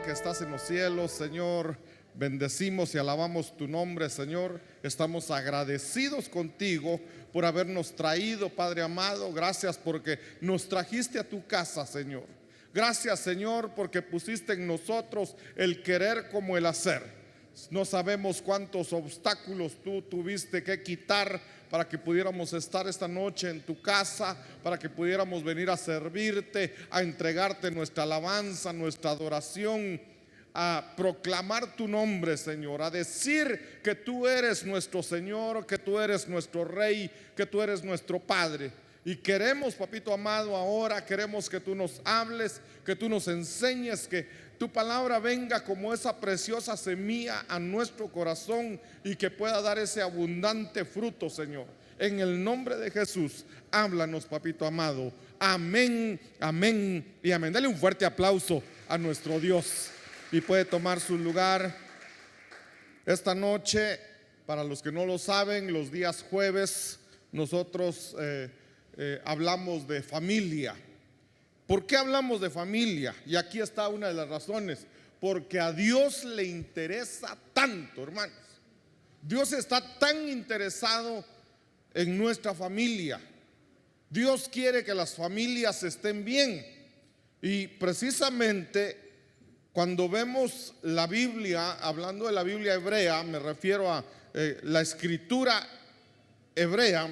que estás en los cielos, Señor, bendecimos y alabamos tu nombre, Señor. Estamos agradecidos contigo por habernos traído, Padre amado. Gracias porque nos trajiste a tu casa, Señor. Gracias, Señor, porque pusiste en nosotros el querer como el hacer. No sabemos cuántos obstáculos tú tuviste que quitar para que pudiéramos estar esta noche en tu casa, para que pudiéramos venir a servirte, a entregarte nuestra alabanza, nuestra adoración, a proclamar tu nombre, Señor, a decir que tú eres nuestro Señor, que tú eres nuestro Rey, que tú eres nuestro Padre. Y queremos, papito amado, ahora queremos que tú nos hables, que tú nos enseñes, que tu palabra venga como esa preciosa semilla a nuestro corazón y que pueda dar ese abundante fruto, Señor. En el nombre de Jesús, háblanos, papito amado. Amén, amén y amén. Dale un fuerte aplauso a nuestro Dios y puede tomar su lugar. Esta noche, para los que no lo saben, los días jueves nosotros hablamos de familia. ¿Por qué hablamos de familia? Y aquí está una de las razones. Porque a Dios le interesa tanto, hermanos. Dios está tan interesado en nuestra familia. Dios quiere que las familias estén bien. Y precisamente cuando vemos la Biblia, hablando de la Biblia hebrea, me refiero a la escritura hebrea,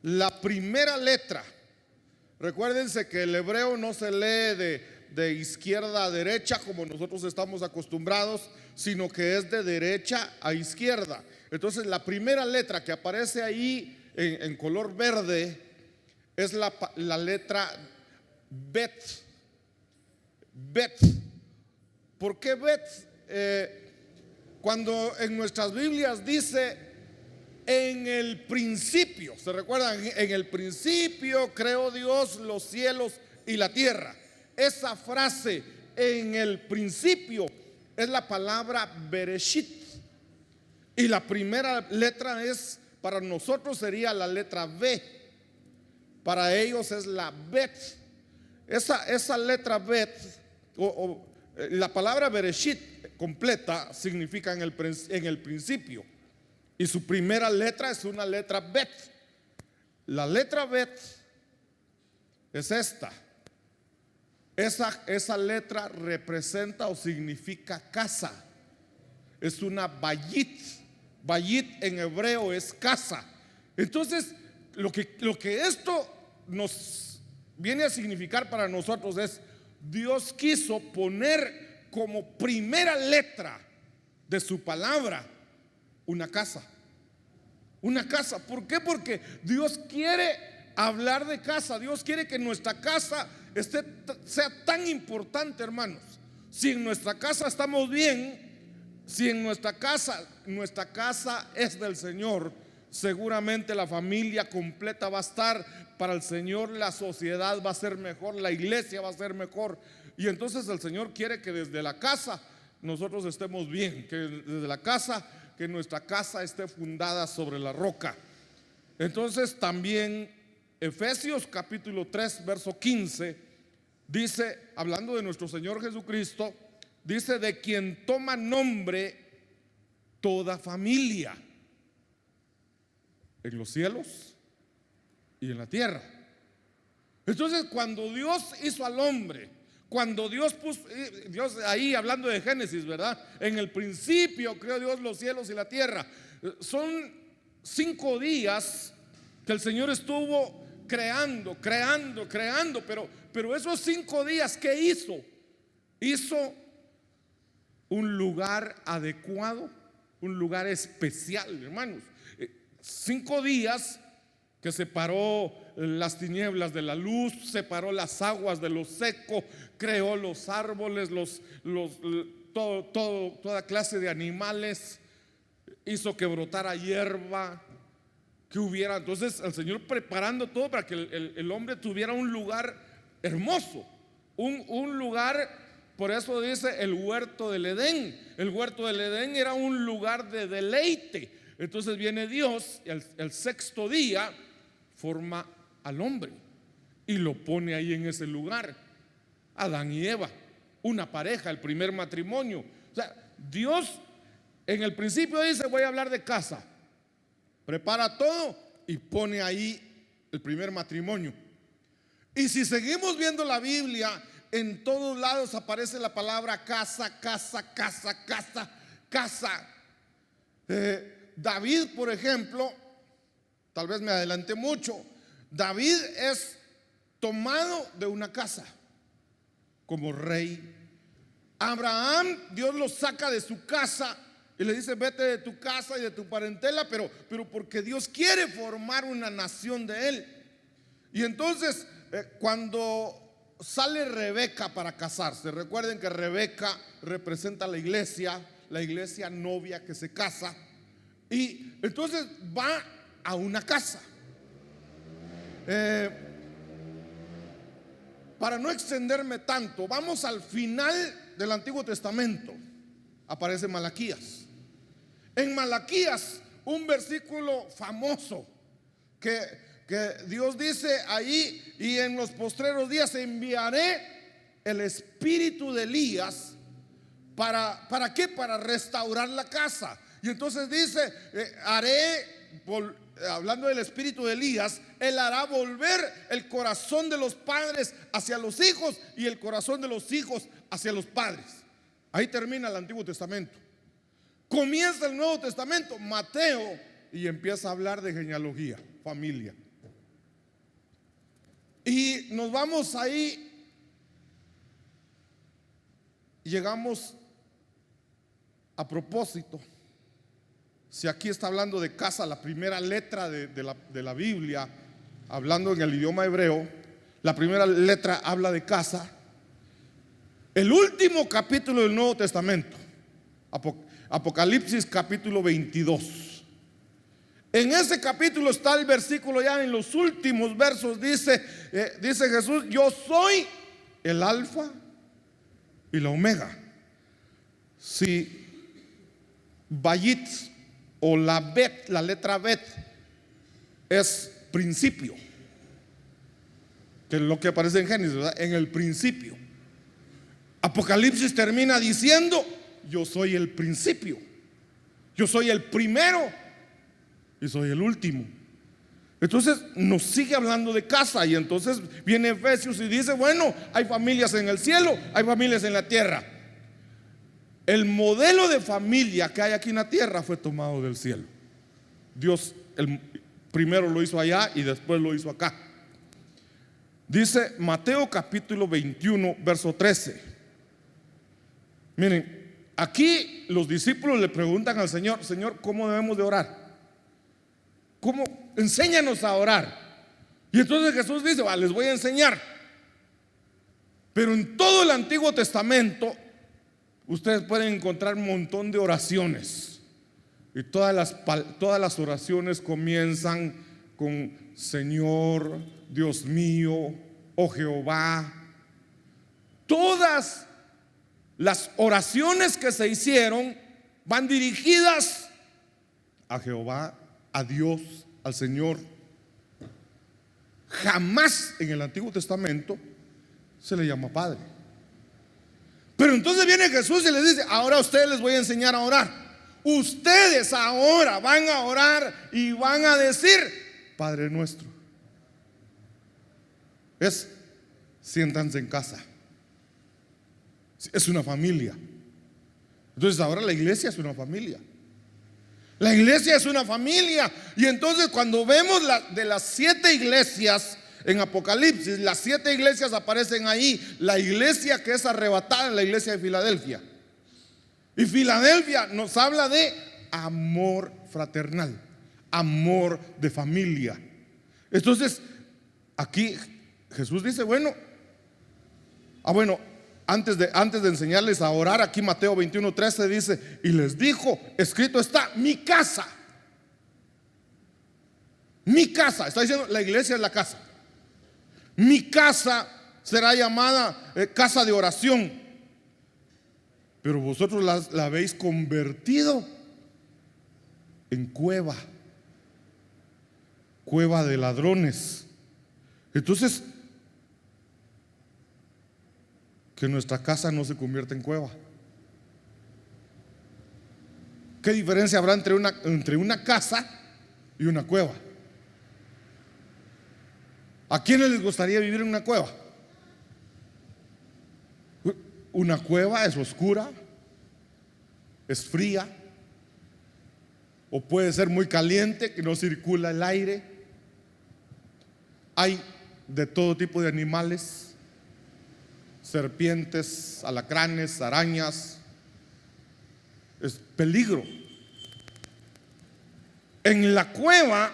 la primera letra. Recuérdense que el hebreo no se lee de izquierda a derecha como nosotros estamos acostumbrados, sino que es de derecha a izquierda. Entonces la primera letra que aparece ahí en color verde es la letra Bet. Bet. ¿Por qué Bet? Cuando en nuestras Biblias dice en el principio, ¿se recuerdan? En el principio creó Dios los cielos y la tierra. Esa frase, en el principio, es la palabra Bereshit. Y la primera letra para nosotros sería la letra B. Para ellos es la Bet. Esa letra Bet, la palabra Bereshit completa significa en el principio. Y su primera letra es una letra Bet. La letra Bet es esta. Esa letra representa o significa casa. Es una bayit. Bayit en hebreo es casa. Entonces, lo que esto nos viene a significar para nosotros es: Dios quiso poner como primera letra de su palabra una casa. Una casa. ¿Por qué? Porque Dios quiere hablar de casa. Dios quiere que nuestra casa sea tan importante, hermanos. Si en nuestra casa estamos bien, si en nuestra casa es del Señor, seguramente la familia completa va a estar para el Señor, la sociedad va a ser mejor, la iglesia va a ser mejor. Y entonces el Señor quiere que desde la casa nosotros estemos bien, que desde la casa, que nuestra casa esté fundada sobre la roca. Entonces también Efesios capítulo 3 verso 15 dice, hablando de nuestro Señor Jesucristo, dice: de quien toma nombre toda familia en los cielos y en la tierra. Entonces cuando Dios hizo al hombre, cuando Dios puso, Dios ahí hablando de Génesis, ¿verdad? En el principio creó Dios los cielos y la tierra. Son 5 días que el Señor estuvo creando, pero esos 5 días, ¿qué hizo? Hizo un lugar adecuado, un lugar especial, hermanos. 5 días que separó las tinieblas de la luz, separó las aguas de lo seco, creó los árboles, toda clase de animales, hizo que brotara hierba, que hubiera. Entonces el Señor preparando todo para que el hombre tuviera un lugar hermoso, un lugar. Por eso dice el huerto del Edén. El huerto del Edén era un lugar de deleite. Entonces viene Dios, el 6.º día forma al hombre y lo pone ahí en ese lugar. Adán y Eva, una pareja, el primer matrimonio. O sea, Dios en el principio dice: voy a hablar de casa, prepara todo y pone ahí el primer matrimonio. Y si seguimos viendo la Biblia, en todos lados aparece la palabra casa, casa, casa, casa, casa. David, por ejemplo, tal vez me adelanté mucho, David es tomado de una casa como rey. Abraham, Dios lo saca de su casa y le dice: vete de tu casa y de tu parentela, pero porque Dios quiere formar una nación de él. Y entonces cuando sale Rebeca para casarse, recuerden que Rebeca representa la iglesia novia que se casa, y entonces va a una casa. Para no extenderme tanto, vamos al final del Antiguo Testamento. Aparece Malaquías. En Malaquías, un versículo famoso que Dios dice ahí: y en los postreros días enviaré el espíritu de Elías. ¿Para qué? Para restaurar la casa. Y entonces dice: hablando del espíritu de Elías, él hará volver el corazón de los padres hacia los hijos y el corazón de los hijos hacia los padres. Ahí termina el Antiguo Testamento. Comienza el Nuevo Testamento, Mateo, y empieza a hablar de genealogía, familia. Y nos vamos ahí, llegamos a propósito. Si aquí está hablando de casa, la primera letra de la Biblia, hablando en el idioma hebreo, la primera letra habla de casa. El último capítulo del Nuevo Testamento, Apocalipsis capítulo 22. En ese capítulo está el versículo, ya en los últimos versos dice Jesús: yo soy el alfa y la omega. Si Bayit o la Bet, la letra Bet, es principio, que es lo que aparece en Génesis, ¿verdad? En el principio. Apocalipsis termina diciendo: yo soy el principio, yo soy el primero y soy el último. Entonces nos sigue hablando de casa. Y entonces viene Efesios y dice: bueno, hay familias en el cielo, hay familias en la tierra. El modelo de familia que hay aquí en la tierra fue tomado del cielo. Dios primero lo hizo allá y después lo hizo acá. Dice Mateo capítulo 21 verso 13. Miren, aquí los discípulos le preguntan al Señor: Señor, ¿cómo debemos de orar? ¿Cómo? Enséñanos a orar. Y entonces Jesús dice: les voy a enseñar. Pero en todo el Antiguo Testamento ustedes pueden encontrar un montón de oraciones. Y todas las oraciones comienzan con: Señor, Dios mío, oh Jehová. Todas las oraciones que se hicieron van dirigidas a Jehová, a Dios, al Señor. Jamás en el Antiguo Testamento se le llama Padre. Pero entonces viene Jesús y les dice: ahora a ustedes les voy a enseñar a orar. Ustedes ahora van a orar y van a decir: Padre nuestro. Siéntanse en casa. Es una familia. Entonces ahora la iglesia es una familia. La iglesia es una familia. Y entonces cuando vemos de las 7 iglesias en Apocalipsis, las 7 iglesias aparecen ahí. La iglesia que es arrebatada es la iglesia de Filadelfia. Y Filadelfia nos habla de amor fraternal, amor de familia. Entonces aquí Jesús dice: bueno, antes de enseñarles a orar, aquí Mateo 21:13 dice: y les dijo, escrito está, mi casa. Mi casa, está diciendo, la iglesia es la casa. Mi casa será llamada casa de oración, pero vosotros la habéis convertido en cueva de ladrones. Entonces que nuestra casa no se convierta en cueva. ¿Qué diferencia habrá entre una casa y una cueva? ¿A quiénes les gustaría vivir en una cueva? Una cueva es oscura, es fría, o puede ser muy caliente, que no circula el aire. Hay de todo tipo de animales, serpientes, alacranes, arañas. Es peligro. En la cueva,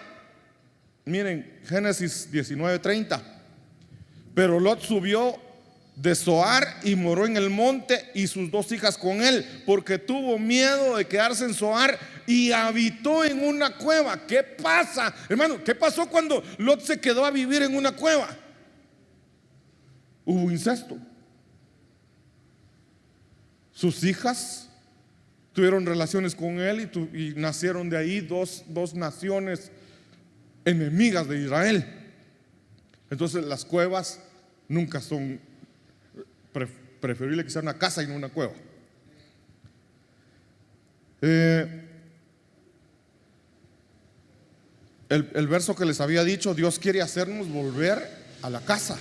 miren, Génesis 19:30. Pero Lot subió de Zoar y moró en el monte, y sus 2 hijas con él, porque tuvo miedo de quedarse en Zoar, y habitó en una cueva. ¿Qué pasa, hermano? ¿Qué pasó cuando Lot se quedó a vivir en una cueva? Hubo incesto. Sus hijas tuvieron relaciones con él, y nacieron de ahí dos naciones enemigas de Israel. Entonces las cuevas nunca son, preferible que sea una casa y no una cueva. El verso que les había dicho, Dios quiere hacernos volver a la casa.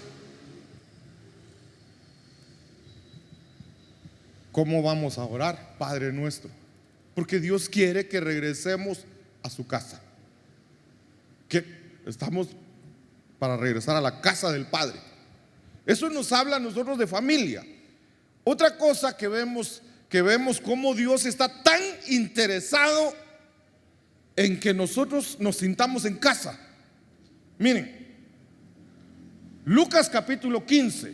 ¿Cómo vamos a orar? Padre nuestro. Porque Dios quiere que regresemos a su casa. Que estamos para regresar a la casa del Padre. Eso nos habla a nosotros de familia. Otra cosa que vemos cómo Dios está tan interesado en que nosotros nos sintamos en casa. Miren, Lucas capítulo 15.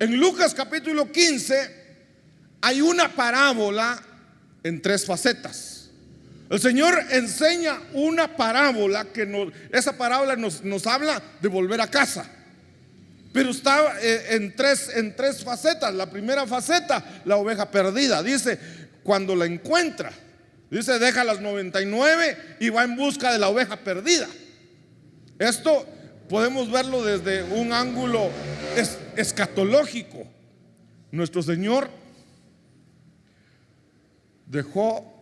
En Lucas capítulo 15 hay una parábola en 3 facetas. El Señor enseña una parábola esa parábola nos habla de volver a casa. Pero está en tres facetas. La primera faceta, la oveja perdida. Dice, cuando la encuentra, dice, deja las 99 y va en busca de la oveja perdida. Esto podemos verlo desde un ángulo escatológico. Nuestro Señor dejó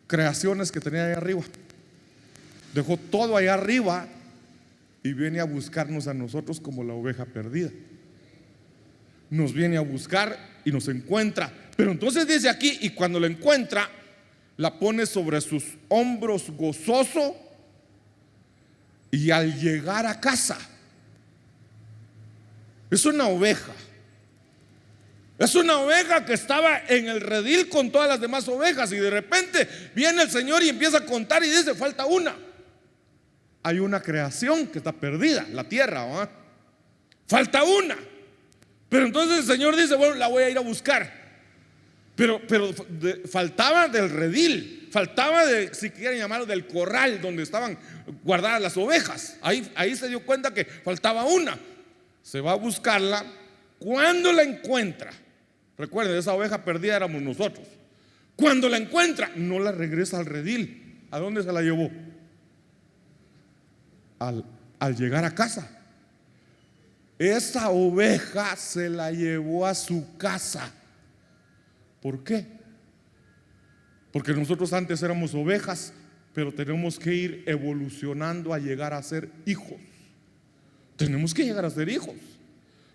creaciones que tenía allá arriba, dejó todo allá arriba y viene a buscarnos a nosotros como la oveja perdida. Nos viene a buscar y nos encuentra. Pero entonces dice aquí, y cuando la encuentra, la pone sobre sus hombros gozoso, y al llegar a casa, es una oveja. Es una oveja que estaba en el redil con todas las demás ovejas, y de repente viene el Señor y empieza a contar y dice, falta una. Hay una creación que está perdida, la tierra, ¿verdad? Falta una. Pero entonces el Señor dice, bueno, la voy a ir a buscar. Pero faltaba del redil, faltaba si quieren llamarlo, del corral donde estaban guardadas las ovejas. Ahí se dio cuenta que faltaba una. Se va a buscarla. Cuando la encuentra, recuerden, esa oveja perdida éramos nosotros. Cuando la encuentra, no la regresa al redil. ¿A dónde se la llevó? Al llegar a casa, esa oveja se la llevó a su casa. ¿Por qué? Porque nosotros antes éramos ovejas, pero tenemos que ir evolucionando a llegar a ser hijos. Tenemos que llegar a ser hijos.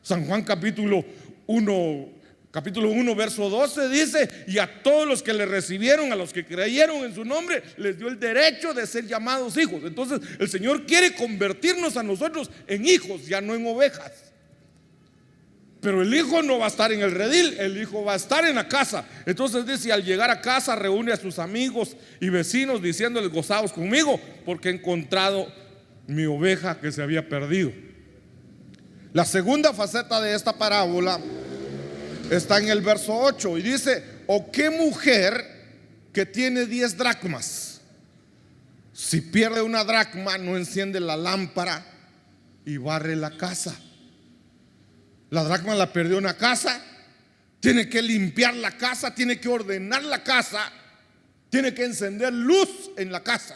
San Juan capítulo 1 verso 12 dice, y a todos los que le recibieron, a los que creyeron en su nombre, les dio el derecho de ser llamados hijos. Entonces el Señor quiere convertirnos a nosotros en hijos, ya no en ovejas. Pero el hijo no va a estar en el redil, el hijo va a estar en la casa. Entonces dice, al llegar a casa reúne a sus amigos y vecinos diciéndoles, gozaos conmigo, porque he encontrado mi oveja que se había perdido. La segunda faceta de esta parábola está en el verso 8 y dice, o qué mujer que tiene 10 dracmas, si pierde una dracma, no enciende la lámpara y barre la casa. La dracma la perdió en la casa, tiene que limpiar la casa, tiene que ordenar la casa, tiene que encender luz en la casa.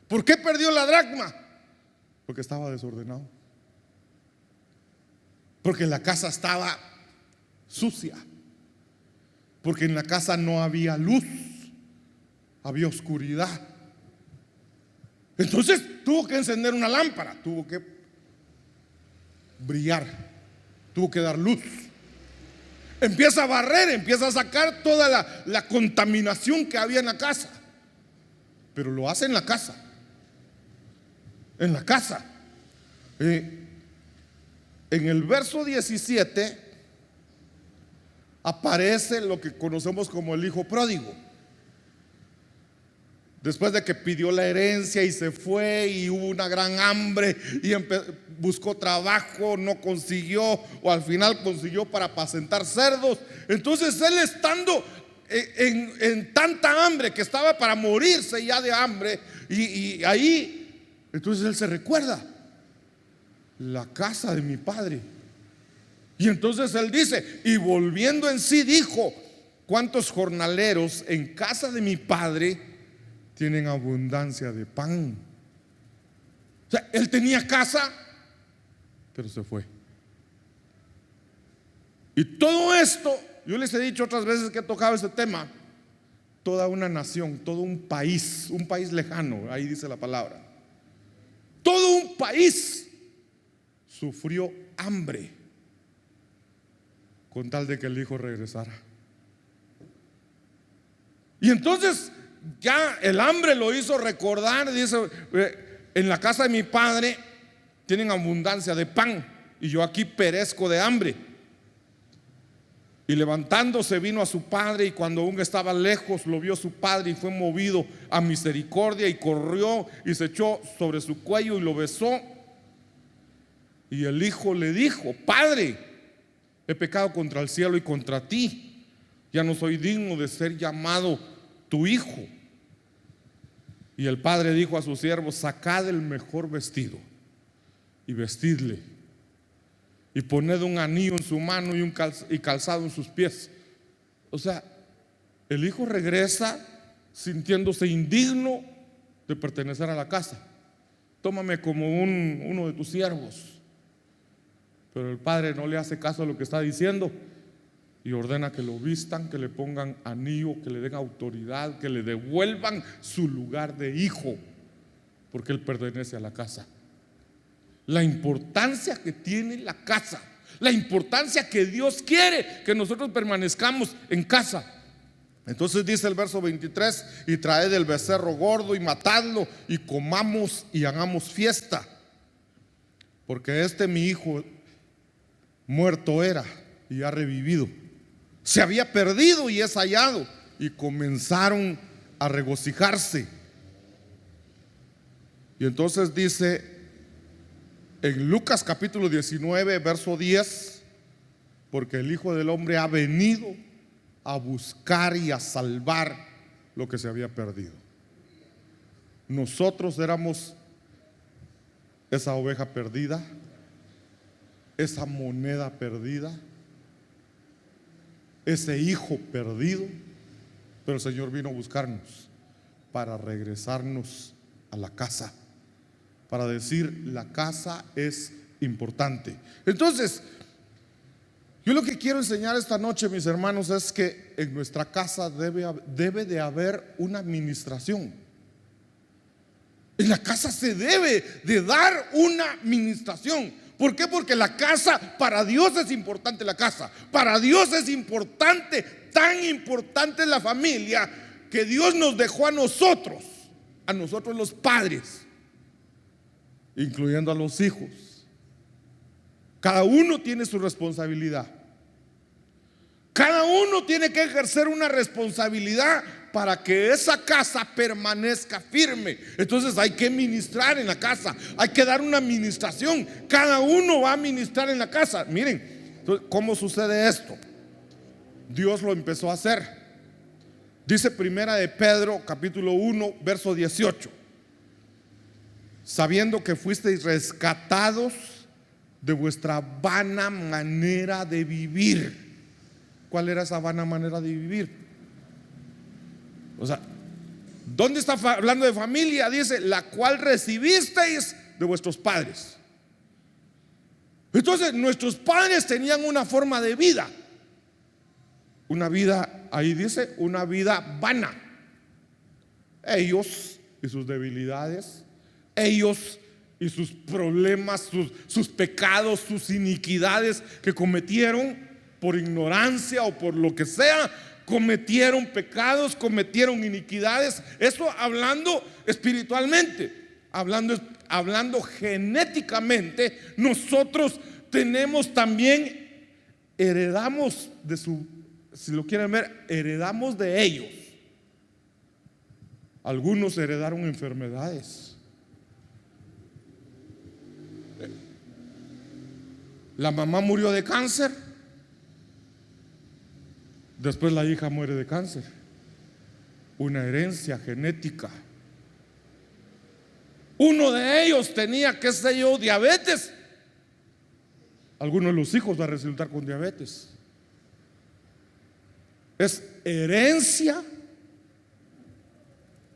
¿Por qué perdió la dracma? Porque estaba desordenado. porque la casa estaba sucia, porque en la casa no había luz, había oscuridad. Entonces tuvo que encender una lámpara, tuvo que brillar, tuvo que dar luz. Empieza a barrer, empieza a sacar toda la contaminación que había en la casa, pero lo hace en la casa. En la casa. En el verso 17 aparece lo que conocemos como el hijo pródigo. Después de que pidió la herencia y se fue y hubo una gran hambre y buscó trabajo, no consiguió, o al final consiguió para apacentar cerdos. Entonces él, estando en tanta hambre que estaba para morirse ya de hambre, y ahí, entonces él se recuerda: la casa de mi padre. Y entonces él dice, y volviendo en sí dijo: ¿cuántos jornaleros en casa de mi padre tienen abundancia de pan? O sea, él tenía casa, pero se fue. Y todo esto, yo les he dicho otras veces que he tocado este tema, toda una nación, todo un país lejano, ahí dice la palabra, todo un país sufrió hambre con tal de que el hijo regresara. Y entonces ya el hambre lo hizo recordar. Dice: en la casa de mi padre tienen abundancia de pan y yo aquí perezco de hambre. Y levantándose vino a su padre, y cuando aún estaba lejos lo vio su padre, y fue movido a misericordia, y corrió y se echó sobre su cuello y lo besó. Y el hijo le dijo: Padre, he pecado contra el cielo y contra ti, ya no soy digno de ser llamado tu hijo. Y el padre dijo a sus siervos: sacad el mejor vestido y vestidle, y poned un anillo en su mano y calzado en sus pies. O sea, el hijo regresa sintiéndose indigno de pertenecer a la casa. Tómame como uno de tus siervos. Pero el padre no le hace caso a lo que está diciendo y ordena que lo vistan, que le pongan anillo, que le den autoridad, que le devuelvan su lugar de hijo, porque él pertenece a la casa. La importancia que tiene la casa, la importancia que Dios quiere que nosotros permanezcamos en casa. Entonces dice el verso 23: y traed el becerro gordo y matadlo, y comamos y hagamos fiesta, porque mi hijo muerto era y ha revivido, se había perdido y es hallado. Y comenzaron a regocijarse. Y entonces dice en Lucas capítulo 19 verso 10: porque el Hijo del Hombre ha venido a buscar y a salvar lo que se había perdido. Nosotros éramos esa oveja perdida, esa moneda perdida, ese hijo perdido, pero el Señor vino a buscarnos para regresarnos a la casa, para decir: la casa es importante. Entonces, yo lo que quiero enseñar esta noche, mis hermanos, es que en nuestra casa debe de haber una administración. En la casa se debe de dar una administración. ¿Por qué? Porque la casa, para Dios es importante la casa. Para Dios es importante, tan importante es la familia, que Dios nos dejó a nosotros los padres, incluyendo a los hijos. Cada uno tiene su responsabilidad. Cada uno tiene que ejercer una responsabilidad para que esa casa permanezca firme. Entonces hay que ministrar en la casa, hay que dar una administración. Cada uno va a ministrar en la casa. Miren, entonces, ¿cómo sucede esto? Dios lo empezó a hacer. Dice primera de Pedro capítulo 1 verso 18: sabiendo que fuisteis rescatados de vuestra vana manera de vivir. ¿Cuál era esa vana manera de vivir? O sea, ¿dónde está hablando de familia? Dice: la cual recibisteis de vuestros padres. Entonces nuestros padres tenían una forma de vida, una vida, ahí dice, una vida vana. Ellos y sus debilidades, ellos y sus problemas, sus pecados, sus iniquidades que cometieron por ignorancia o por lo que sea, cometieron pecados, cometieron iniquidades. Eso hablando espiritualmente, hablando genéticamente, nosotros tenemos también, heredamos de su, si lo quieren ver, heredamos de ellos. Algunos heredaron enfermedades. La mamá murió de cáncer, después la hija muere de cáncer. Una herencia genética. Uno de ellos tenía, qué sé yo, diabetes. Algunos de los hijos van a resultar con diabetes. Es herencia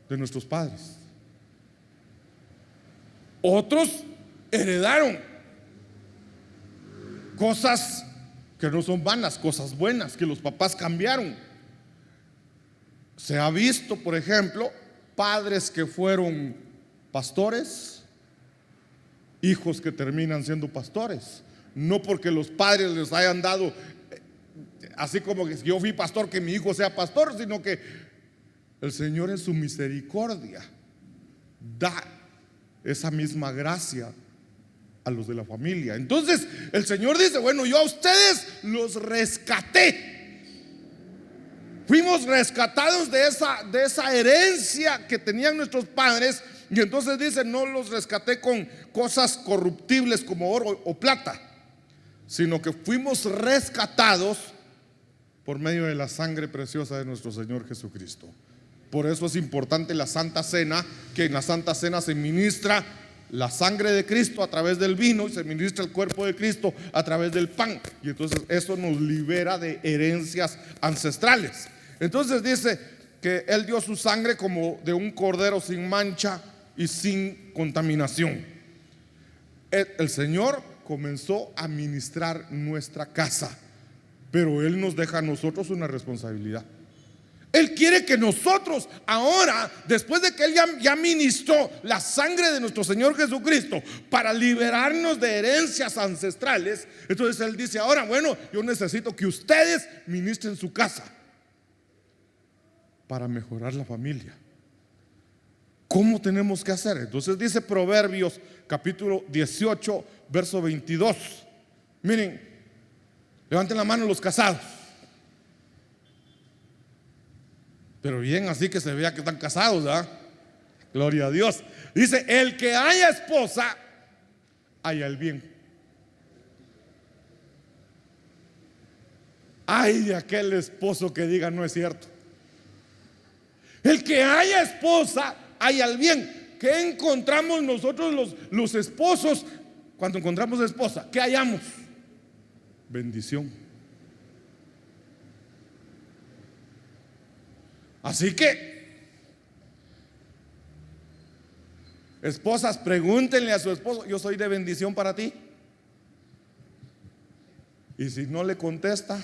de nuestros padres. Otros heredaron cosas que no son vanas, cosas buenas que los papás cambiaron. Se ha visto, por ejemplo, padres que fueron pastores, hijos que terminan siendo pastores. No porque los padres les hayan dado, así como que yo fui pastor, que mi hijo sea pastor, sino que el Señor en su misericordia da esa misma gracia a los de la familia. Entonces el Señor dice, bueno, yo a ustedes los rescaté. Fuimos rescatados de esa herencia que tenían nuestros padres. Y entonces dice, no los rescaté con cosas corruptibles como oro o plata, sino que fuimos rescatados por medio de la sangre preciosa de nuestro Señor Jesucristo. Por eso es importante la Santa Cena, que en la Santa Cena se ministra la sangre de Cristo a través del vino y se ministra el cuerpo de Cristo a través del pan. Y entonces eso nos libera de herencias ancestrales. Entonces dice que Él dio su sangre como de un cordero sin mancha y sin contaminación. El Señor comenzó a ministrar nuestra casa, pero Él nos deja a nosotros una responsabilidad. Él quiere que nosotros ahora, después de que Él ya ministró la sangre de nuestro Señor Jesucristo para liberarnos de herencias ancestrales, entonces Él dice, ahora bueno, yo necesito que ustedes ministren su casa para mejorar la familia. ¿Cómo tenemos que hacer? Entonces dice Proverbios capítulo 18 verso 22. Miren, levanten la mano los casados, pero bien así que se vea que están casados, ¿verdad? Gloria a Dios. Dice, el que haya esposa, haya el bien. Ay de aquel esposo que diga no es cierto. El que haya esposa, haya el bien. ¿Qué encontramos nosotros los esposos cuando encontramos esposa? ¿Qué hallamos? Bendición. Así que, esposas, pregúntenle a su esposo, yo soy de bendición para ti. Y si no le contesta,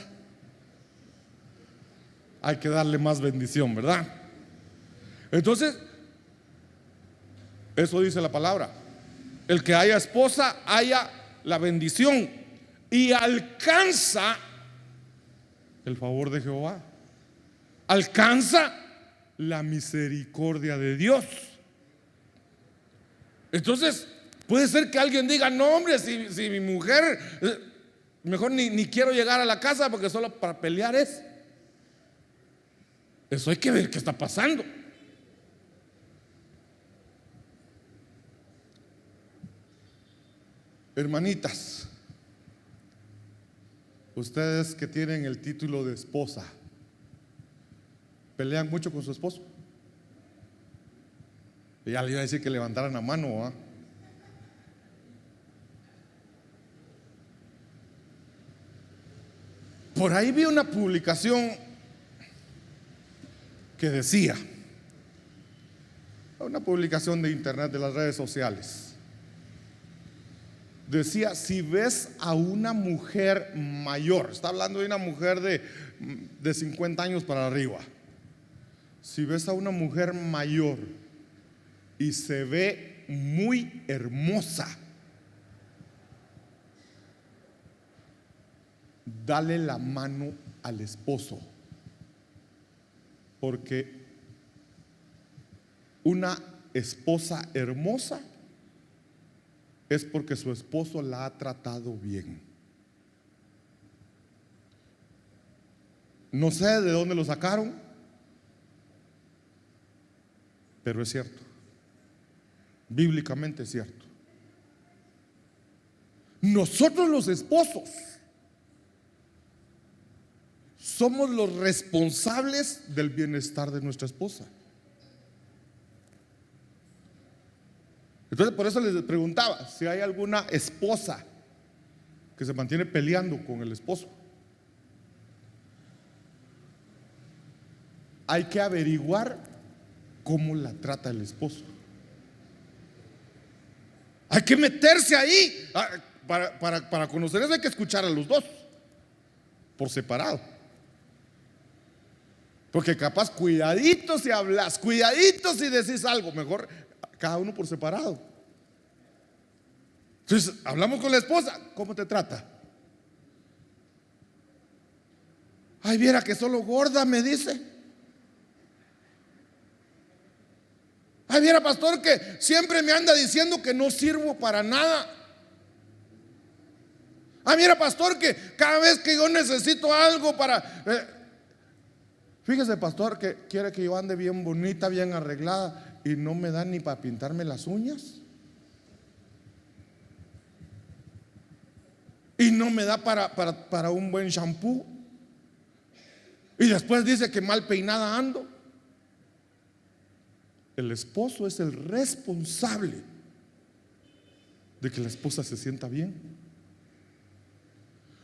hay que darle más bendición, ¿verdad? Entonces, eso dice la palabra. El que haya esposa, haya la bendición y alcanza el favor de Jehová. Alcanza la misericordia de Dios. Entonces puede ser que alguien diga, no hombre, si mi mujer, mejor ni quiero llegar a la casa porque solo para pelear es. Eso hay que ver qué está pasando. Hermanitas, ustedes que tienen el título de esposa, ¿pelean mucho con su esposo? Y ya le iba a decir que levantaran la mano, ¿ah? Por ahí vi una publicación que decía, una publicación de internet, de las redes sociales, decía, si ves a una mujer mayor, está hablando de una mujer de 50 años para arriba, si ves a una mujer mayor y se ve muy hermosa, dale la mano al esposo, porque una esposa hermosa es porque su esposo la ha tratado bien. No sé de dónde lo sacaron, pero es cierto, bíblicamente es cierto. Nosotros los esposos somos los responsables del bienestar de nuestra esposa. Entonces, por eso les preguntaba si hay alguna esposa que se mantiene peleando con el esposo. Hay que averiguar cómo la trata el esposo. Hay que meterse ahí. Para conocer eso hay que escuchar a los dos por separado. Porque capaz cuidaditos si hablas, cuidaditos si decís algo, mejor cada uno por separado. Entonces hablamos con la esposa, ¿cómo te trata? Ay, viera que solo gorda me dice. Ay, viera, pastor, que siempre me anda diciendo que no sirvo para nada. Ay, mira, pastor, que cada vez que yo necesito algo para... Fíjese, pastor, que quiere que yo ande bien bonita, bien arreglada, y no me da ni para pintarme las uñas. Y no me da para un buen shampoo. Y después dice que mal peinada ando. El esposo es el responsable de que la esposa se sienta bien.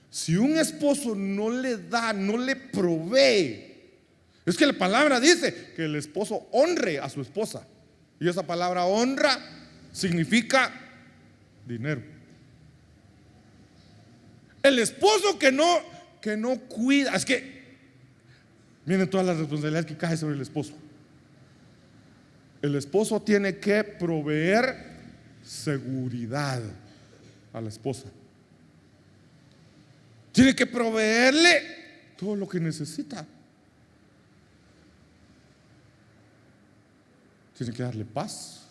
Si un esposo no le da, no le provee, es que la palabra dice que el esposo honre a su esposa. Y esa palabra honra significa dinero. El esposo que no cuida, es que miren todas las responsabilidades que caen sobre el esposo. El esposo tiene que proveer seguridad a la esposa. Tiene que proveerle todo lo que necesita. Tiene que darle paz,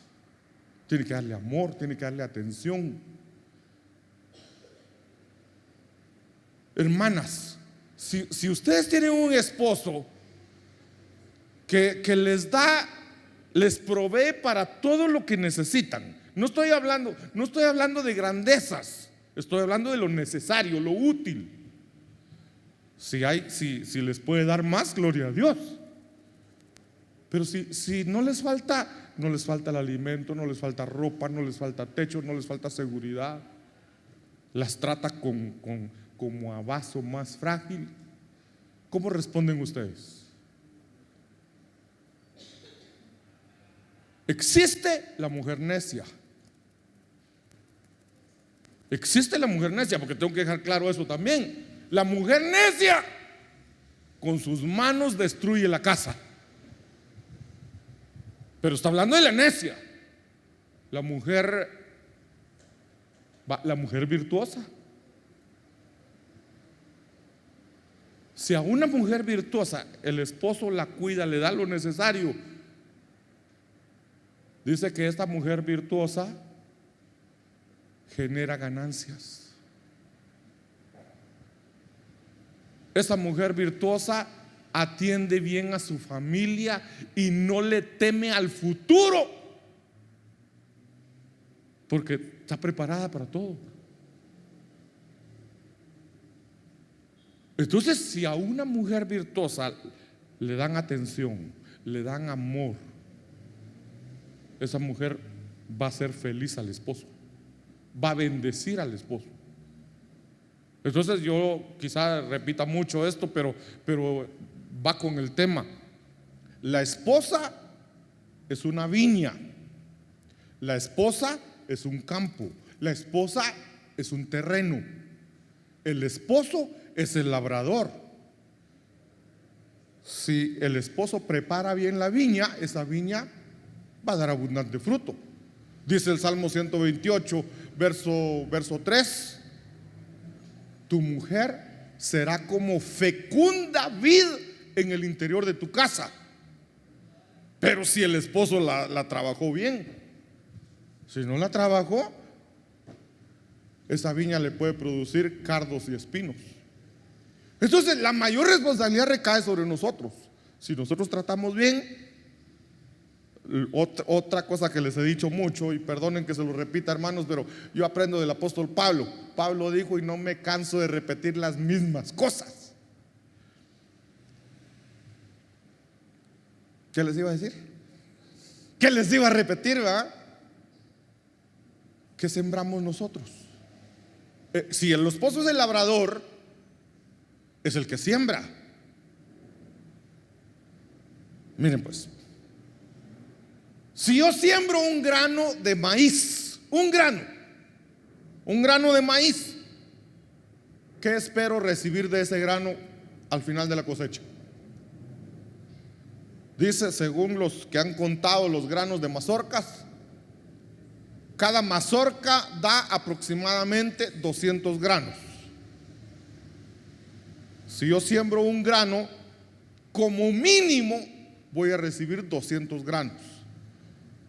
tiene que darle amor, tiene que darle atención. Hermanas, si ustedes tienen un esposo que les provee para todo lo que necesitan, no estoy hablando de grandezas, estoy hablando de lo necesario, lo útil. Si les puede dar más, gloria a Dios. Pero si no les falta el alimento, no les falta ropa, no les falta techo, no les falta seguridad, las trata como a vaso más frágil, ¿cómo responden ustedes? Existe la mujer necia. Existe la mujer necia, porque tengo que dejar claro eso también. La mujer necia con sus manos destruye la casa. Pero está hablando de la necia. La mujer virtuosa. Si a una mujer virtuosa el esposo la cuida, le da lo necesario, dice que esta mujer virtuosa genera ganancias. Esa mujer virtuosa atiende bien a su familia y no le teme al futuro, porque está preparada para todo. Entonces, si a una mujer virtuosa le dan atención, le dan amor, esa mujer va a ser feliz al esposo, va a bendecir al esposo. Entonces yo quizá repita mucho esto, pero va con el tema. La esposa es una viña, la esposa es un campo, la esposa es un terreno. El esposo es el labrador. Si el esposo prepara bien la viña, esa viña va a dar abundante fruto. Dice el Salmo 128, verso 3: tu mujer será como fecunda vid en el interior de tu casa. Pero si el esposo la trabajó bien, si no la trabajó, esa viña le puede producir cardos y espinos. Entonces la mayor responsabilidad recae sobre nosotros. Si nosotros tratamos bien. Otra cosa que les he dicho mucho, y perdonen que se lo repita, hermanos, pero yo aprendo del apóstol Pablo. Pablo dijo, y no me canso de repetir las mismas cosas. ¿Qué les iba a decir? ¿Qué les iba a repetir, verdad? ¿Qué sembramos nosotros? Si el esposo es el labrador, es el que siembra. Miren pues, si yo siembro un grano de maíz, un grano de maíz, ¿qué espero recibir de ese grano al final de la cosecha? Dice, según los que han contado los granos de mazorcas, cada mazorca da aproximadamente 200 granos. Si yo siembro un grano, como mínimo voy a recibir 200 granos.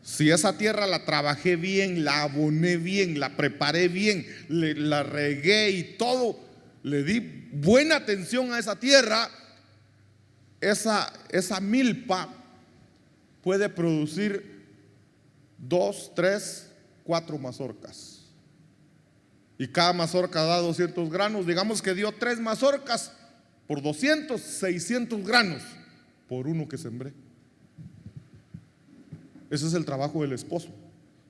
Si esa tierra la trabajé bien, la aboné bien, la preparé bien, la regué y todo, le di buena atención a esa tierra, esa milpa puede producir 2, 3, 4 mazorcas. Y cada mazorca da 200 granos. Digamos que dio 3 mazorcas por 200, 600 granos por uno que sembré. Ese es el trabajo del esposo: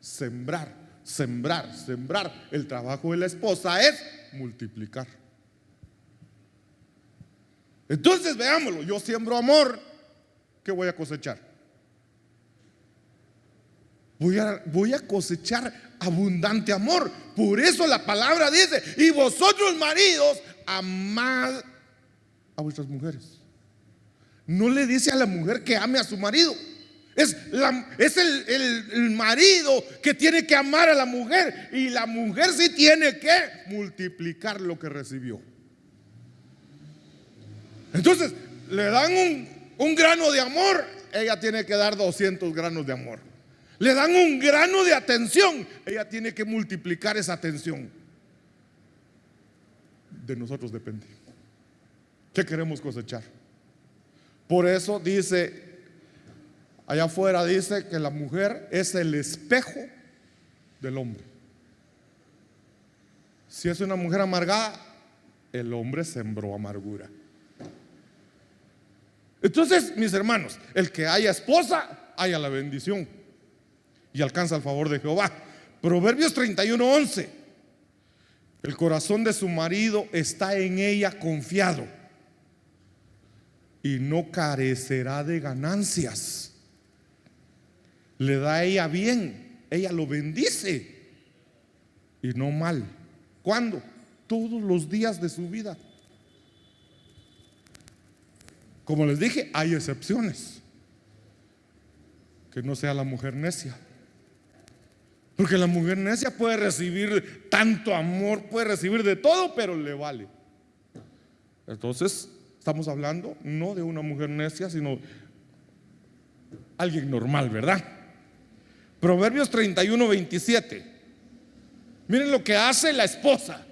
sembrar, sembrar, sembrar. El trabajo de la esposa es multiplicar. Entonces veámoslo, yo siembro amor, ¿qué voy a cosechar? Voy a cosechar abundante amor. Por eso la palabra dice, y vosotros maridos, amad a vuestras mujeres. No le dice a la mujer que ame a su marido. Es el marido que tiene que amar a la mujer, y la mujer sí tiene que multiplicar lo que recibió. Entonces le dan un grano de amor, ella tiene que dar 200 granos de amor. Le dan un grano de atención, ella tiene que multiplicar esa atención. De nosotros depende qué queremos cosechar. Por eso dice allá afuera, dice que la mujer es el espejo del hombre. Si es una mujer amargada, el hombre sembró amargura. Entonces, mis hermanos, el que haya esposa, haya la bendición y alcanza el favor de Jehová. Proverbios 31:11: el corazón de su marido está en ella confiado, y no carecerá de ganancias. Le da a ella bien, ella lo bendice, y no mal. ¿Cuándo? Todos los días de su vida. Como les dije, hay excepciones. Que no sea la mujer necia, porque la mujer necia puede recibir tanto amor, puede recibir de todo, pero le vale. Entonces estamos hablando no de una mujer necia, sino alguien normal, ¿verdad? Proverbios 31:27. Miren lo que hace la esposa: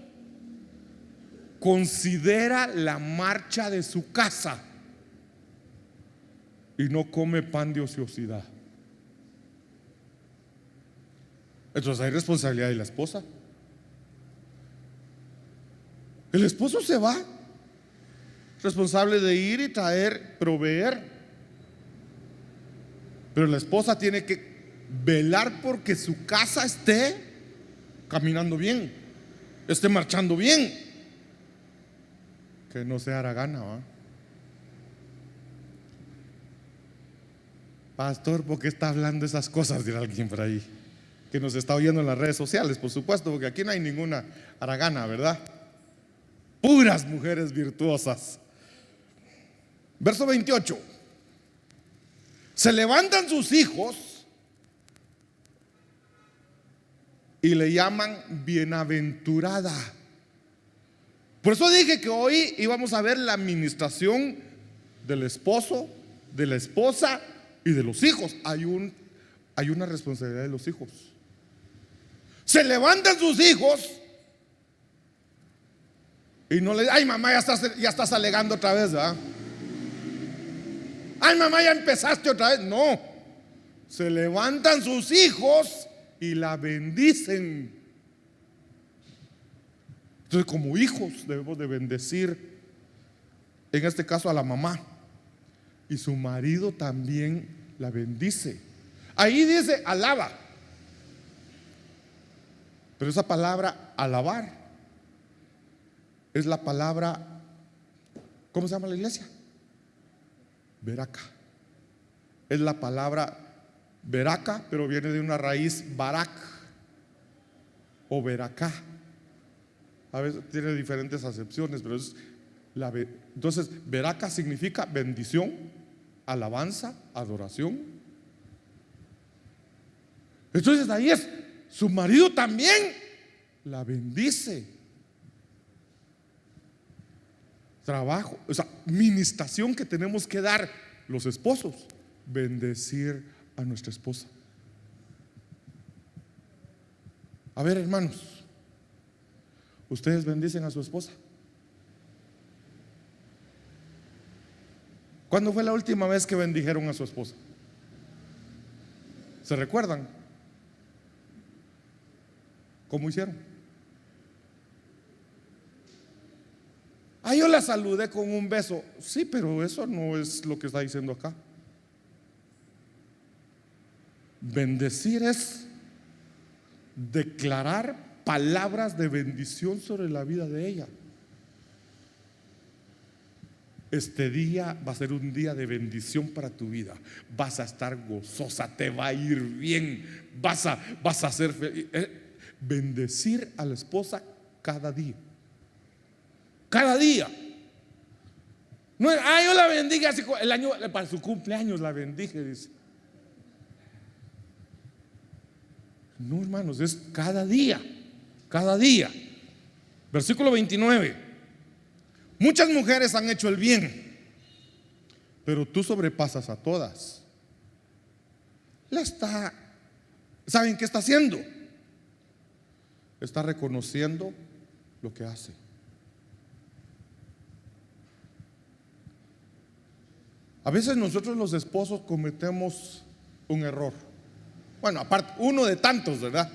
considera la marcha de su casa y no come pan de ociosidad. Entonces hay responsabilidad de la esposa. El esposo se va, responsable de ir y traer, proveer, pero la esposa tiene que velar porque su casa esté caminando bien, esté marchando bien, que no sea haragana, ¿va? Pastor, ¿por qué está hablando esas cosas? Dirá alguien por ahí. que nos está oyendo en las redes sociales, por supuesto, porque aquí no hay ninguna haragana, ¿verdad? Puras mujeres virtuosas. Verso 28. Se levantan sus hijos y le llaman bienaventurada. Por eso dije que hoy íbamos a ver la administración del esposo, de la esposa y de los hijos. Hay una responsabilidad de los hijos. Se levantan sus hijos y no le, ay mamá, ya estás alegando otra vez, ¿verdad? Ay mamá, ya empezaste otra vez. No, se levantan sus hijos y la bendicen. Entonces, como hijos debemos de bendecir, en este caso a la mamá, y su marido también la bendice. Ahí dice alaba, pero esa palabra alabar es la palabra, ¿cómo se llama la iglesia? Veraca. Es la palabra veraca, pero viene de una raíz barak o veracá. A veces tiene diferentes acepciones, pero es entonces veraca significa bendición, alabanza, adoración. Entonces ahí es, su marido también la bendice. Trabajo, o sea, ministración que tenemos que dar los esposos, bendecir a nuestra esposa. A ver, hermanos, ¿ustedes bendicen a su esposa? ¿Cuándo fue la última vez que bendijeron a su esposa? ¿Se recuerdan? ¿Cómo hicieron? Ah, yo la saludé con un beso. Sí, pero eso no es lo que está diciendo acá. Bendecir es declarar palabras de bendición sobre la vida de ella. Este día va a ser un día de bendición para tu vida. Vas a estar gozosa, te va a ir bien, vas a ser feliz. Bendecir a la esposa cada día. Cada día. No es, yo la bendije así el año, para su cumpleaños la bendije, dice. No, hermanos, es cada día. Cada día. Versículo 29. Muchas mujeres han hecho el bien, pero tú sobrepasas a todas. ¿Saben qué está haciendo? Está reconociendo lo que hace. A veces nosotros los esposos cometemos un error. Bueno, aparte, uno de tantos, ¿verdad?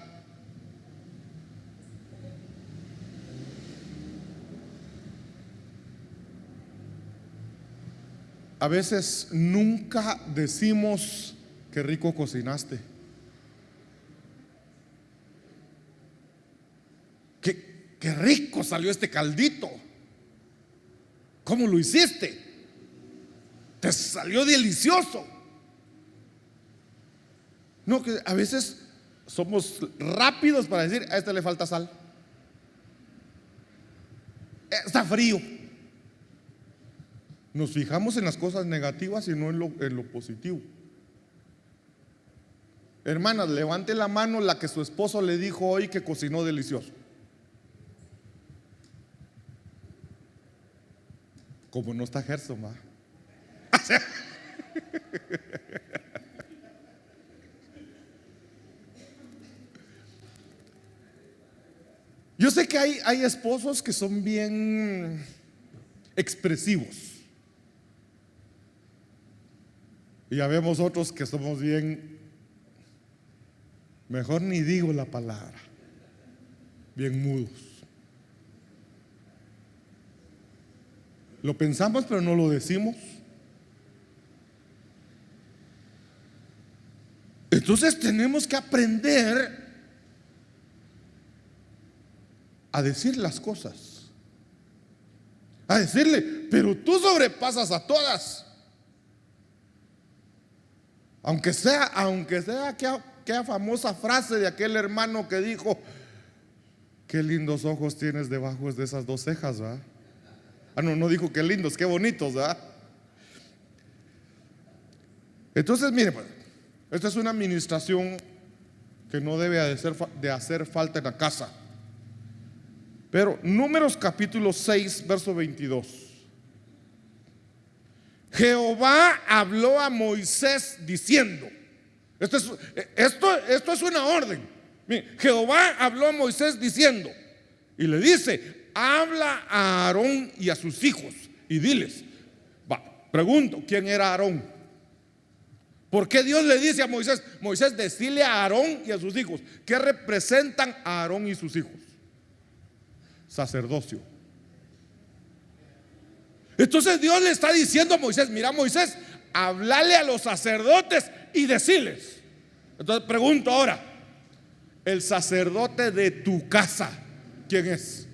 A veces nunca decimos qué rico cocinaste. Qué rico salió este caldito. ¿Cómo lo hiciste? Te salió delicioso. No, que a veces somos rápidos para decir, a este le falta sal. Está frío. Nos fijamos en las cosas negativas y no en lo positivo. Hermanas, levante la mano la que su esposo le dijo hoy que cocinó delicioso. Como no está Gerson, ¿va? Yo sé que hay esposos que son bien expresivos. Y ya vemos otros que somos bien, mejor ni digo la palabra, bien mudos. Lo pensamos pero no lo decimos. Entonces tenemos que aprender a decir las cosas, a decirle, pero tú sobrepasas a todas. Aunque sea que aquella famosa frase de aquel hermano que dijo: qué lindos ojos tienes debajo de esas dos cejas, ¿verdad? No dijo qué lindos, qué bonitos, ¿verdad? Entonces, mire, pues, esta es una administración que no debe de hacer falta en la casa. Pero Números capítulo 6, verso 22. Jehová habló a Moisés diciendo, esto es una orden. Mire, Jehová habló a Moisés diciendo, y le dice: habla a Aarón y a sus hijos y diles. Pregunto, ¿quién era Aarón? ¿Por qué Dios le dice a Moisés: Moisés, decile a Aarón y a sus hijos? ¿Qué representan a Aarón y sus hijos? Sacerdocio. Entonces Dios le está diciendo a Moisés: mira, Moisés, háblale a los sacerdotes y deciles. Entonces pregunto ahora, el sacerdote de tu casa, ¿quién es?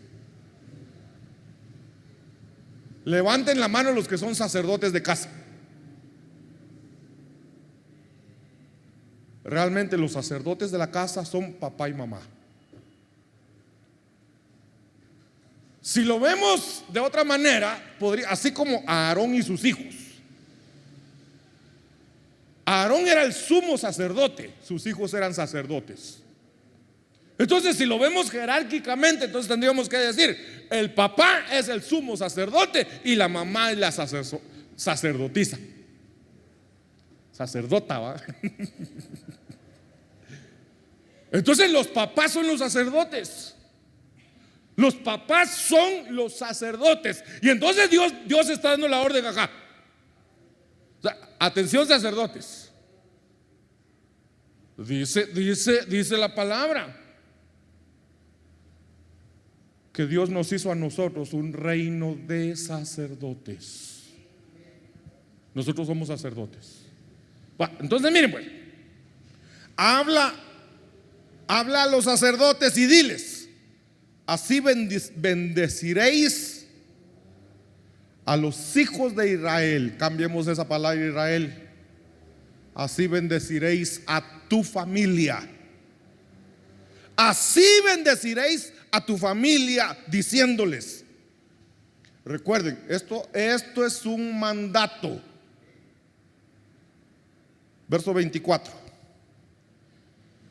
Levanten la mano los que son sacerdotes de casa. Realmente los sacerdotes de la casa son papá y mamá. Si lo vemos de otra manera, así como Aarón y sus hijos. Aarón era el sumo sacerdote, sus hijos eran sacerdotes. Entonces, si lo vemos jerárquicamente, entonces tendríamos que decir: el papá es el sumo sacerdote y la mamá es la sacerdotisa. Sacerdota, ¿va? Entonces los papás son los sacerdotes. Los papás son los sacerdotes. Y entonces Dios está dando la orden acá. O sea, atención, sacerdotes. Dice la palabra que Dios nos hizo a nosotros un reino de sacerdotes. Nosotros somos sacerdotes. Entonces miren, pues, habla a los sacerdotes y diles: así bendeciréis a los hijos de Israel. Cambiemos esa palabra, Israel. Así bendeciréis a tu familia. Así bendeciréis a tu familia, diciéndoles. Recuerden, esto es un mandato. Verso 24.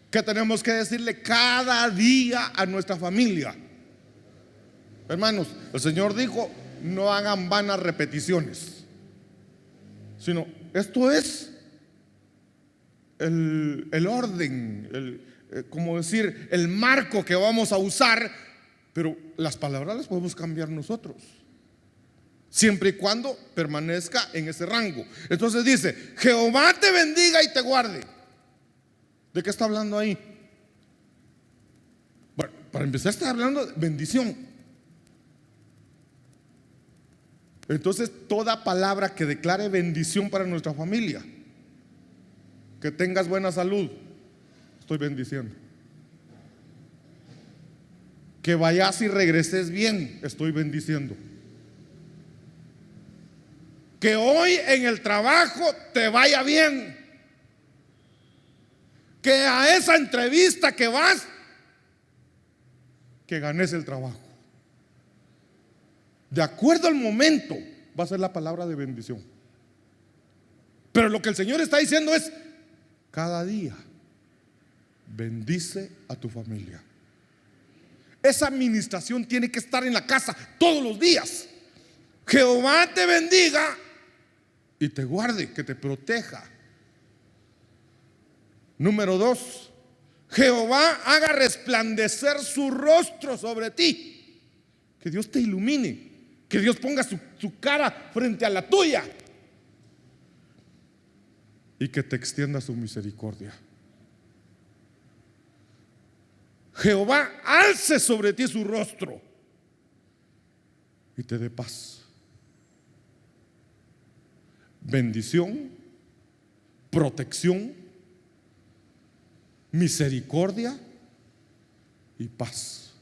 ¿Qué tenemos que decirle cada día a nuestra familia? Hermanos, el Señor dijo: no hagan vanas repeticiones, sino esto es el orden, como decir, el marco que vamos a usar. Pero las palabras las podemos cambiar nosotros, siempre y cuando permanezca en ese rango. Entonces dice: Jehová te bendiga y te guarde. ¿De qué está hablando ahí? Bueno, para empezar está hablando de bendición. Entonces, toda palabra que declare bendición para nuestra familia, que tengas buena salud, estoy bendiciendo. Que vayas y regreses bien, estoy bendiciendo. Que hoy en el trabajo te vaya bien. Que a esa entrevista que vas, que ganes el trabajo. De acuerdo al momento va a ser la palabra de bendición. Pero lo que el Señor está diciendo es: cada día bendice a tu familia. Esa administración tiene que estar en la casa todos los días. Jehová te bendiga y te guarde, que te proteja. Número 2, Jehová haga resplandecer su rostro sobre ti. Que Dios te ilumine, que Dios ponga su cara frente a la tuya y que te extienda su misericordia. Jehová alce sobre ti su rostro y te dé paz. Bendición, protección, misericordia y paz.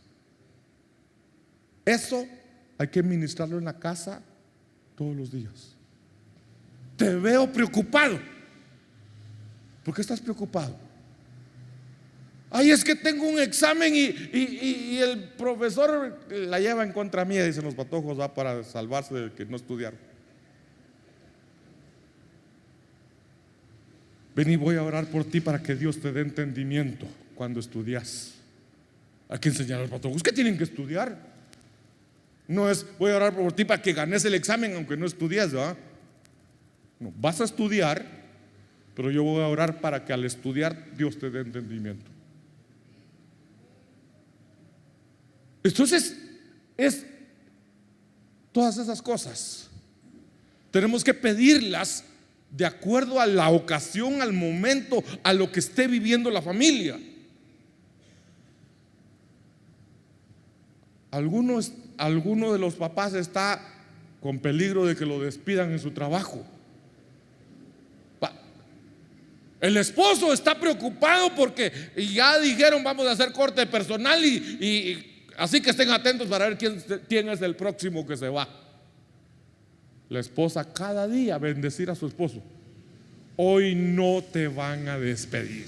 Eso hay que ministrarlo en la casa todos los días. Te veo preocupado. ¿Por qué estás preocupado? Ay, es que tengo un examen y el profesor la lleva en contra mía, dicen los patojos, va para salvarse de que no estudiaron. Ven y voy a orar por ti para que Dios te dé entendimiento cuando estudias. Hay que enseñar a los patojos que tienen que estudiar. No es voy a orar por ti para que ganes el examen aunque no estudies, ¿verdad? No, vas a estudiar, pero yo voy a orar para que al estudiar Dios te dé entendimiento. Entonces, es todas esas cosas tenemos que pedirlas de acuerdo a la ocasión, al momento, a lo que esté viviendo la familia. Alguno de los papás está con peligro de que lo despidan en su trabajo. El esposo está preocupado porque ya dijeron vamos a hacer corte de personal y así que estén atentos para ver quién es el próximo que se va. La esposa cada día bendecir a su esposo. Hoy no te van a despedir.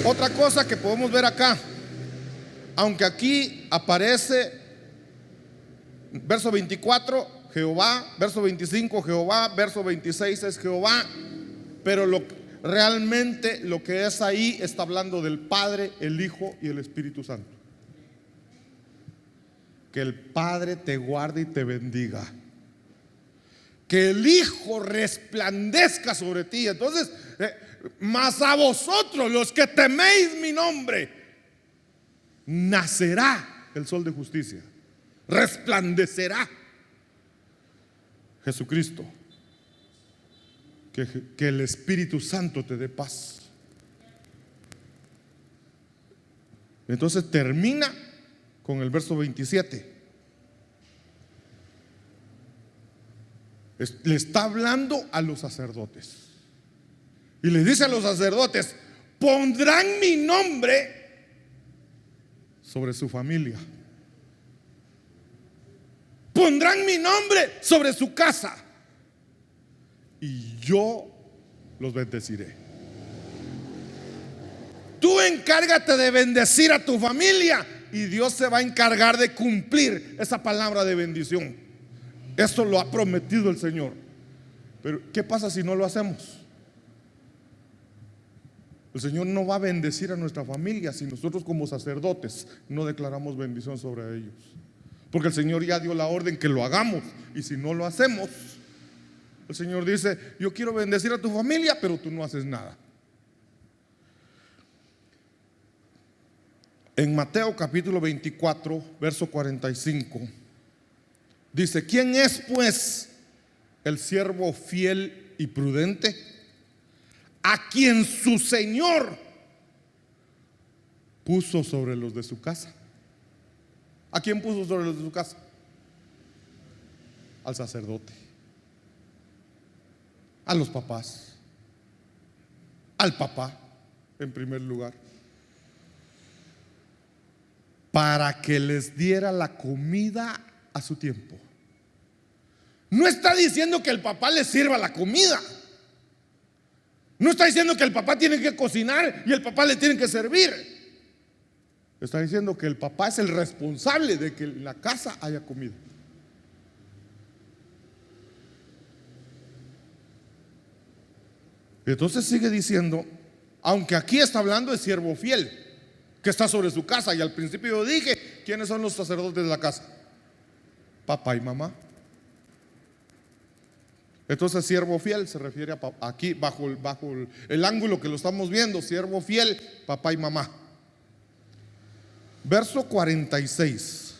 Otra cosa que podemos ver acá, aunque aquí aparece verso 24 Jehová, verso 25 Jehová, verso 26 es Jehová, pero realmente lo que es ahí está hablando del Padre, el Hijo y el Espíritu Santo. Que el Padre te guarde y te bendiga, que el Hijo resplandezca sobre ti. Entonces, mas a vosotros los que teméis mi nombre, nacerá el sol de justicia, resplandecerá Jesucristo. Que el Espíritu Santo te dé paz. Entonces termina con el verso 27. Le está hablando a los sacerdotes y les dice a los sacerdotes: pondrán mi nombre sobre su familia, pondrán mi nombre sobre su casa y yo los bendeciré. Tú encárgate de bendecir a tu familia y Dios se va a encargar de cumplir esa palabra de bendición. Eso lo ha prometido el Señor. Pero ¿qué pasa si no lo hacemos? El Señor no va a bendecir a nuestra familia si nosotros como sacerdotes no declaramos bendición sobre ellos. Porque el Señor ya dio la orden que lo hagamos. Y si no lo hacemos, el Señor dice: yo quiero bendecir a tu familia, pero tú no haces nada. En Mateo capítulo 24, verso 45, dice: ¿quién es pues el siervo fiel y prudente, a quien su Señor puso sobre los de su casa? ¿A quién puso sobre los de su casa? Al sacerdote, a los papás, al papá en primer lugar, para que les diera la comida a su tiempo. No está diciendo que el papá les sirva la comida. No está diciendo que el papá tiene que cocinar y el papá le tiene que servir. Está diciendo que el papá es el responsable de que en la casa haya comida. Entonces sigue diciendo, aunque aquí está hablando de siervo fiel que está sobre su casa, y al principio yo dije, ¿quiénes son los sacerdotes de la casa? Papá y mamá. Entonces siervo fiel se refiere a aquí bajo el ángulo que lo estamos viendo, siervo fiel, papá y mamá. Verso 46.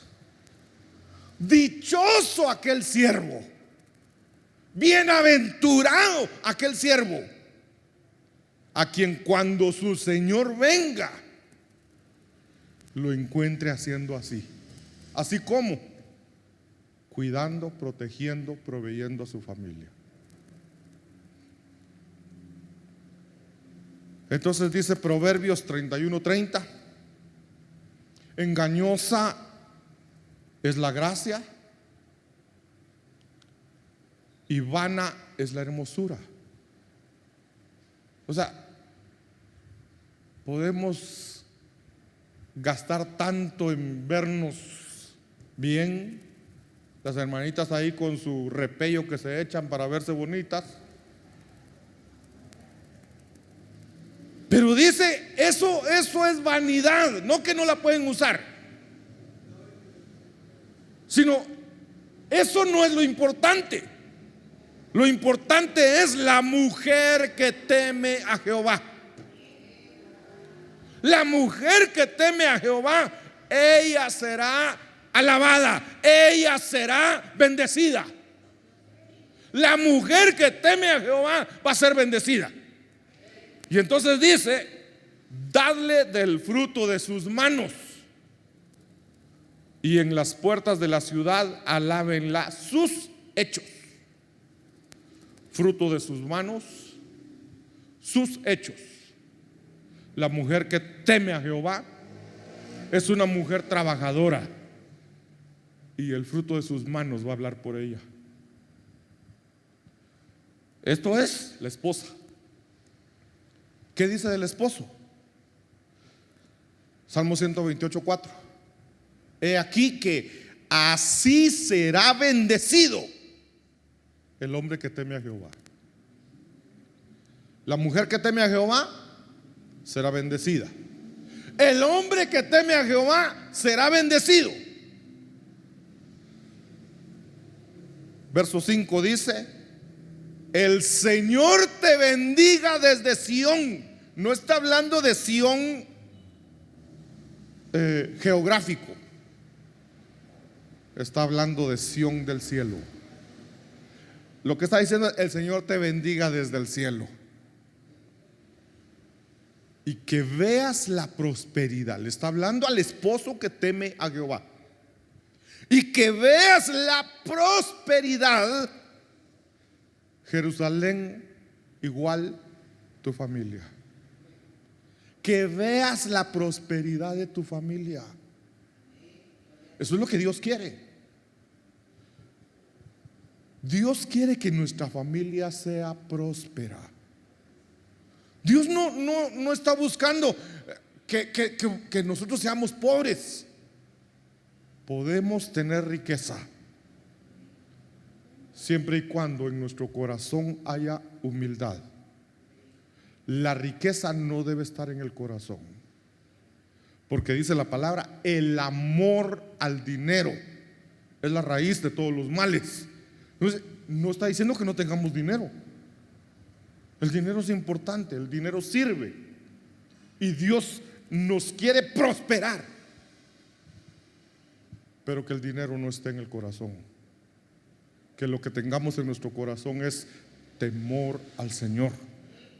Dichoso aquel siervo, bienaventurado aquel siervo, a quien cuando su Señor venga lo encuentre haciendo así. Así como cuidando, protegiendo, proveyendo a su familia. Entonces dice Proverbios 31:30: engañosa es la gracia y vana es la hermosura. O sea, podemos gastar tanto en vernos bien, las hermanitas ahí con su repello que se echan para verse bonitas, pero dice, eso es vanidad, no que no la pueden usar, sino eso no es lo importante. Lo importante es la mujer que teme a Jehová. La mujer que teme a Jehová, ella será alabada, ella será bendecida. La mujer que teme a Jehová va a ser bendecida. Y entonces dice, dadle del fruto de sus manos, y en las puertas de la ciudad alábenla sus hechos. Fruto de sus manos, sus hechos. La mujer que teme a Jehová es una mujer trabajadora, y el fruto de sus manos va a hablar por ella. Esto es la esposa. ¿Qué dice del esposo? Salmo 128:4. He aquí que así será bendecido el hombre que teme a Jehová. La mujer que teme a Jehová será bendecida. El hombre que teme a Jehová será bendecido. Verso 5 dice: el Señor te bendiga desde Sión. No está hablando de Sión geográfico, está hablando de Sión del cielo. Lo que está diciendo es: el Señor te bendiga desde el cielo, y que veas la prosperidad. Le está hablando al esposo que teme a Jehová. Y que veas la prosperidad, Jerusalén, igual tu familia. Que veas la prosperidad de tu familia. Eso es lo que Dios quiere. Dios quiere que nuestra familia sea próspera. Dios no está buscando que nosotros seamos pobres. Podemos tener riqueza siempre y cuando en nuestro corazón haya humildad. La riqueza no debe estar en el corazón, porque dice la palabra: el amor al dinero es la raíz de todos los males. Entonces, no está diciendo que no tengamos dinero. El dinero es importante, el dinero sirve, y Dios nos quiere prosperar, pero que el dinero no esté en el corazón. Que lo que tengamos en nuestro corazón es temor al Señor.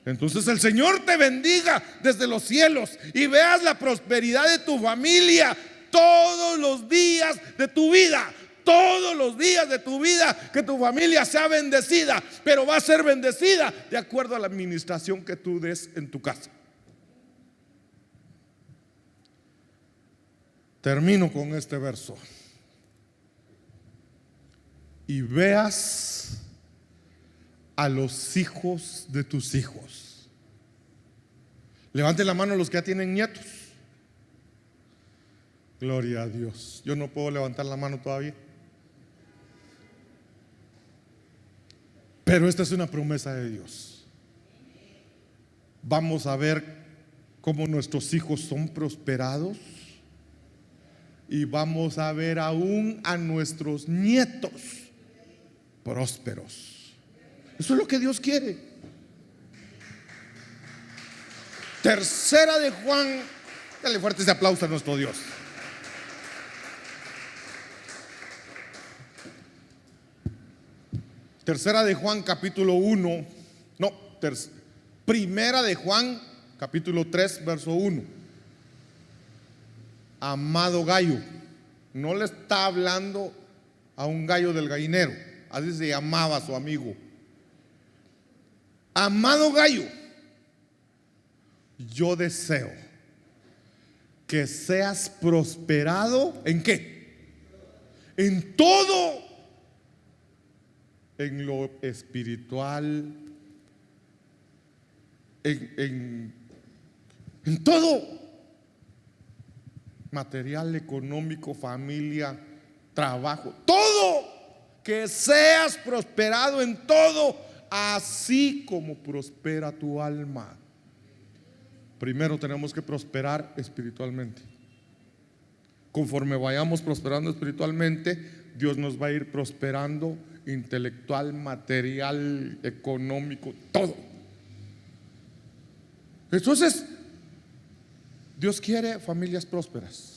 Entonces el Señor te bendiga desde los cielos, y veas la prosperidad de tu familia todos los días de tu vida. Todos los días de tu vida, que tu familia sea bendecida, pero va a ser bendecida de acuerdo a la administración que tú des en tu casa. Termino con este verso: y veas a los hijos de tus hijos. Levanten la mano los que ya tienen nietos. Gloria a Dios. Yo no puedo levantar la mano todavía, pero esta es una promesa de Dios. Vamos a ver cómo nuestros hijos son prosperados, y vamos a ver aún a nuestros nietos prósperos. Eso es lo que Dios quiere. Tercera de Juan. Dale fuerte ese aplauso a nuestro Dios. Tercera de Juan capítulo 1. Primera de Juan capítulo 3 verso 1. Amado gallo. No le está hablando a un gallo del gallinero, así se llamaba su amigo. Amado gallo, yo deseo que seas prosperado. ¿En qué? En todo, en lo espiritual en todo, material, económico, familia, trabajo, todo, que seas prosperado en todo, así como prospera tu alma. Primero tenemos que prosperar espiritualmente. Conforme vayamos prosperando espiritualmente, Dios nos va a ir prosperando intelectual, material, económico, todo. Entonces, Dios quiere familias prósperas.